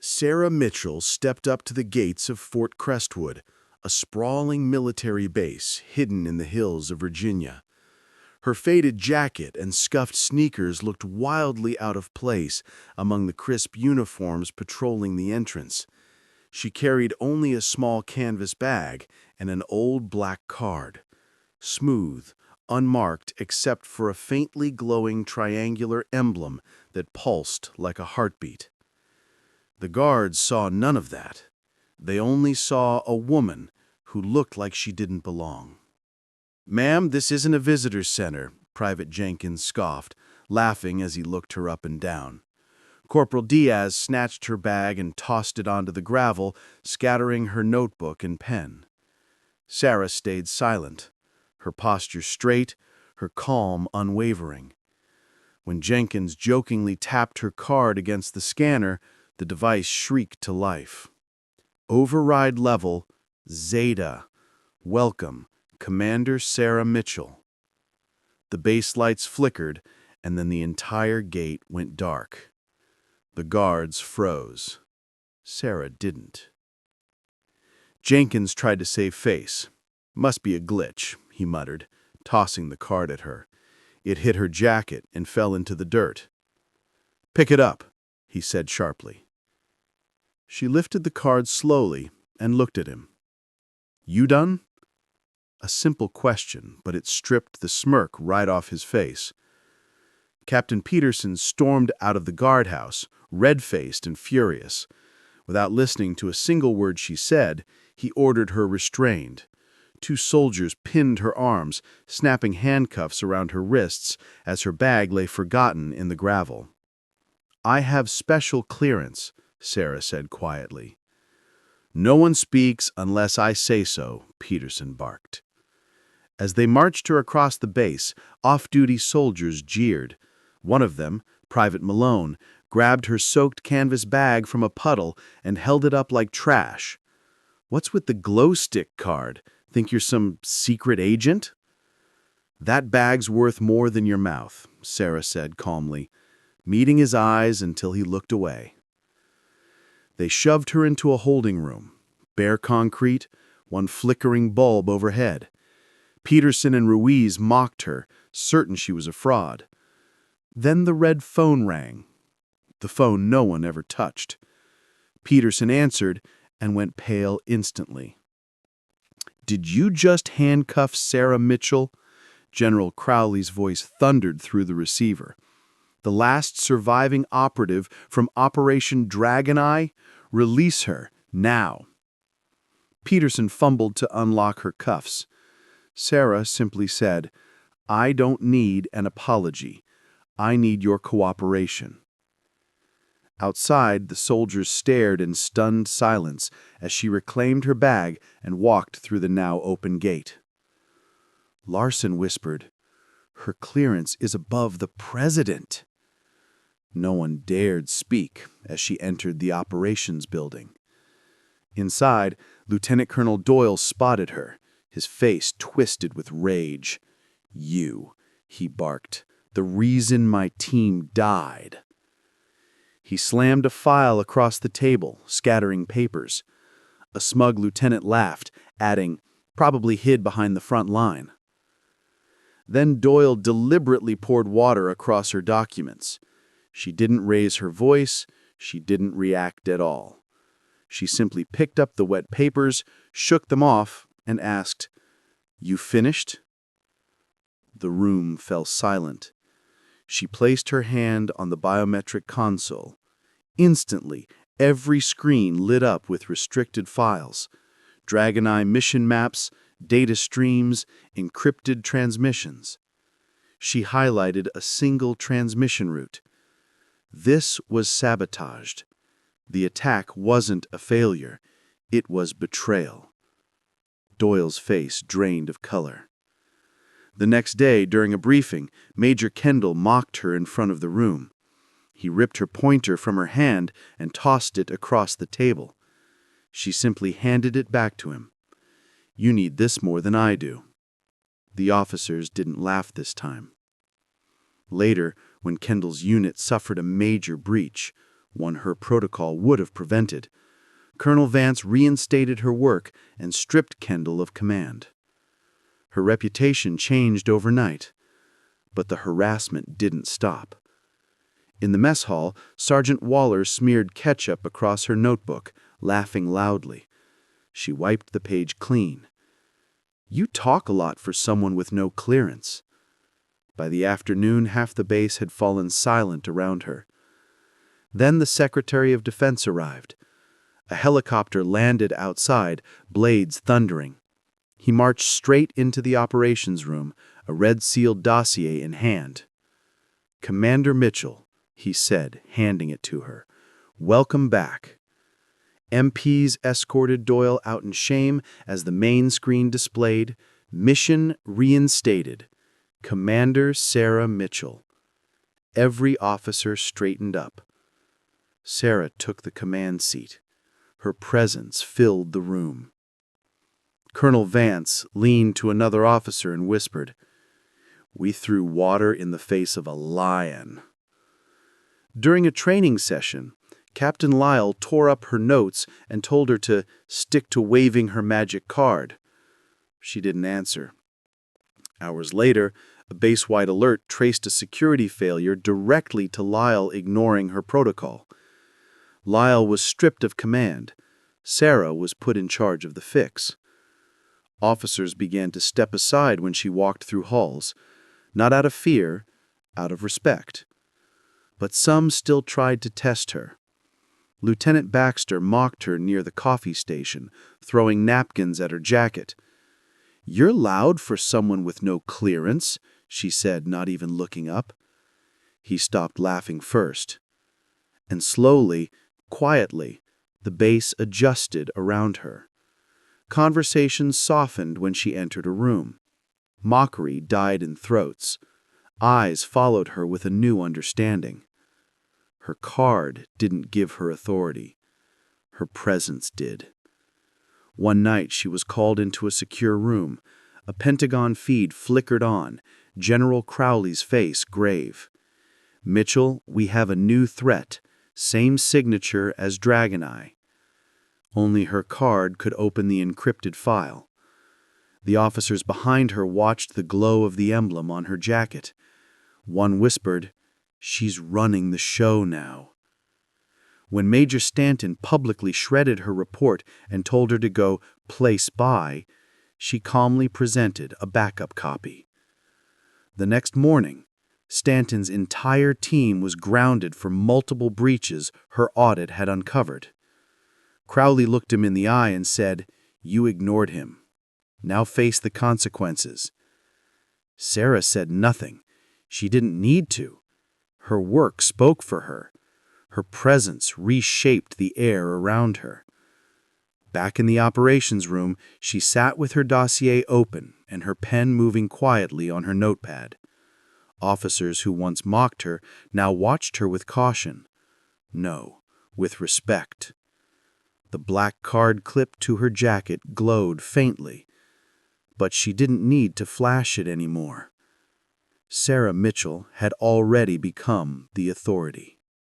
Sarah Mitchell stepped up to the gates of Fort Crestwood, a sprawling military base hidden in the hills of Virginia. Her faded jacket and scuffed sneakers looked wildly out of place among the crisp uniforms patrolling the entrance. She carried only a small canvas bag and an old black card, smooth, unmarked except for a faintly glowing triangular emblem that pulsed like a heartbeat. The guards saw none of that. They only saw a woman who looked like she didn't belong. "Ma'am, this isn't a visitor's center," Private Jenkins scoffed, laughing as he looked her up and down. Corporal Diaz snatched her bag and tossed it onto the gravel, scattering her notebook and pen. Sarah stayed silent, her posture straight, her calm unwavering. When Jenkins jokingly tapped her card against the scanner, the device shrieked to life. "Override level, Zeta. Welcome, Commander Sarah Mitchell." The base lights flickered, and then the entire gate went dark. The guards froze. Sarah didn't. Jenkins tried to save face. "Must be a glitch," he muttered, tossing the card at her. It hit her jacket and fell into the dirt. "Pick it up," he said sharply. She lifted the card slowly and looked at him. "You done?" A simple question, but it stripped the smirk right off his face. Captain Peterson stormed out of the guardhouse, red-faced and furious. Without listening to a single word she said, he ordered her restrained. Two soldiers pinned her arms, snapping handcuffs around her wrists as her bag lay forgotten in the gravel. "I have special clearance," Sarah said quietly. "No one speaks unless I say so," Peterson barked. As they marched her across the base, off-duty soldiers jeered. One of them, Private Malone, grabbed her soaked canvas bag from a puddle and held it up like trash. "What's with the glow stick card? Think you're some secret agent?" "That bag's worth more than your mouth," Sarah said calmly, meeting his eyes until he looked away. They shoved her into a holding room, bare concrete, one flickering bulb overhead. Peterson and Ruiz mocked her, certain she was a fraud. Then the red phone rang, the phone no one ever touched. Peterson answered and went pale instantly. "Did you just handcuff Sarah Mitchell?" General Crowley's voice thundered through the receiver. "The last surviving operative from Operation Dragon Eye? Release her, now." Peterson fumbled to unlock her cuffs. Sarah simply said, "I don't need an apology. I need your cooperation." Outside, the soldiers stared in stunned silence as she reclaimed her bag and walked through the now open gate. Larson whispered, "Her clearance is above the president." No one dared speak as she entered the operations building. Inside, Lieutenant Colonel Doyle spotted her, his face twisted with rage. "You," he barked, "the reason my team died." He slammed a file across the table, scattering papers. A smug lieutenant laughed, adding, "Probably hid behind the front line." Then Doyle deliberately poured water across her documents. She didn't raise her voice, she didn't react at all. She simply picked up the wet papers, shook them off, and asked, "You finished?" The room fell silent. She placed her hand on the biometric console. Instantly, every screen lit up with restricted files. Dragon Eye mission maps, data streams, encrypted transmissions. She highlighted a single transmission route. This was sabotaged. The attack wasn't a failure. It was betrayal. Doyle's face drained of color. The next day, during a briefing, Major Kendall mocked her in front of the room. He ripped her pointer from her hand and tossed it across the table. She simply handed it back to him. "You need this more than I do." The officers didn't laugh this time. Later, when Kendall's unit suffered a major breach, one her protocol would have prevented. Colonel Vance reinstated her work and stripped Kendall of command. Her reputation changed overnight, but the harassment didn't stop. In the mess hall, Sergeant Waller smeared ketchup across her notebook, laughing loudly. She wiped the page clean. "You talk a lot for someone with no clearance." By the afternoon, half the base had fallen silent around her. Then the Secretary of Defense arrived. A helicopter landed outside, blades thundering. He marched straight into the operations room, a red-sealed dossier in hand. "Commander Mitchell," he said, handing it to her. "Welcome back." MPs escorted Doyle out in shame as the main screen displayed, "Mission reinstated. Commander Sarah Mitchell." Every officer straightened up. Sarah took the command seat. Her presence filled the room. Colonel Vance leaned to another officer and whispered, "We threw water in the face of a lion." During a training session, Captain Lyle tore up her notes and told her to stick to waving her magic card. She didn't answer. Hours later, a base-wide alert traced a security failure directly to Lyle ignoring her protocol. Lyle was stripped of command. Sarah was put in charge of the fix. Officers began to step aside when she walked through halls, not out of fear, out of respect. But some still tried to test her. Lieutenant Baxter mocked her near the coffee station, throwing napkins at her jacket. "You're loud for someone with no clearance," she said, not even looking up. He stopped laughing first. And slowly, quietly, the base adjusted around her. Conversations softened when she entered a room. Mockery died in throats. Eyes followed her with a new understanding. Her card didn't give her authority. Her presence did. One night she was called into a secure room. A Pentagon feed flickered on, General Crowley's face grave. "Mitchell, we have a new threat. Same signature as Dragon Eye." Only her card could open the encrypted file. The officers behind her watched the glow of the emblem on her jacket. One whispered, "She's running the show now." When Major Stanton publicly shredded her report and told her to go play spy, she calmly presented a backup copy. The next morning, Stanton's entire team was grounded for multiple breaches her audit had uncovered. Crowley looked him in the eye and said, "You ignored him. Now face the consequences." Sarah said nothing. She didn't need to. Her work spoke for her. Her presence reshaped the air around her. Back in the operations room, she sat with her dossier open and her pen moving quietly on her notepad. Officers who once mocked her now watched her with caution. No, with respect. The black card clipped to her jacket glowed faintly, but she didn't need to flash it anymore. Sarah Mitchell had already become the authority.